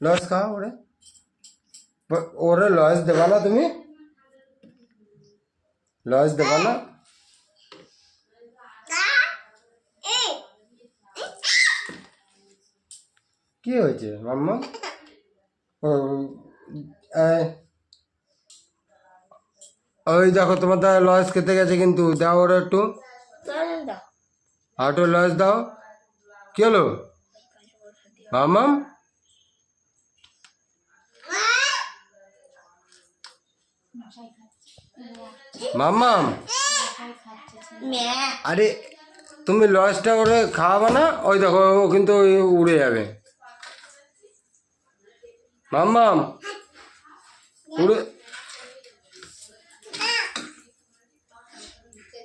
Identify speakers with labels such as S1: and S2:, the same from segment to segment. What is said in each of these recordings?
S1: Loss খাও ওরে, ওরে লস দেবা না তুমি? লস দেবা না? কি হয়েছে মাম্মা? ও ওই দেখো তোমার দাদা লস খেতে গেছে কিন্তু, দাও ওরা একটু, একটু লস দাও। কি হলো মাম্মাম? মাম্মাম আরে তুমি লসটা ওরে খাওয়াবে না? ওই দেখো ও কিন্তু উড়ে যাবে। মাম্মাম উড়ে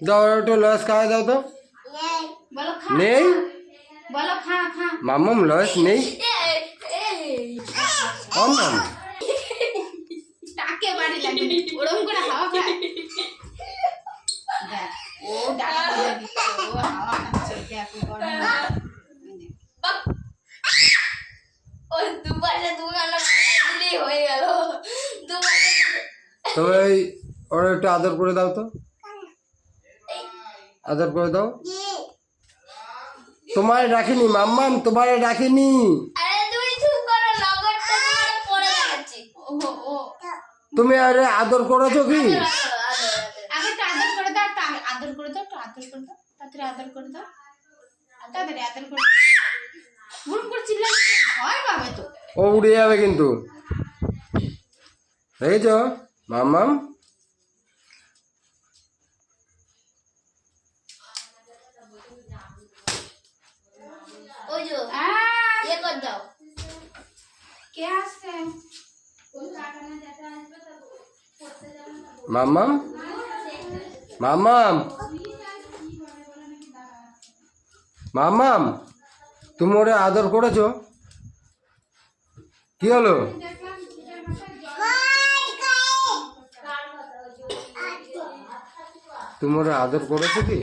S1: দাও, একটু লস খাওয়া দাও তো। নেই মাম্মাম, লস নেই মাম্মাম। তবে ওরা একটু আদর করে দাও তো, আদর করে দাও। তোমায় ডাকিনি মাম্মাম, তোমায় ডাকিনি। তুমি আরে আদর করেছো কি? ও উড়ে যাবে কিন্তু, দেখেছ মাম্মাম? মাম্মাম মাম্মাম মাম্মাম, তুমি ওরে আদর করেছো? কি হলো? তুমি ওরে আদর করেছো কি?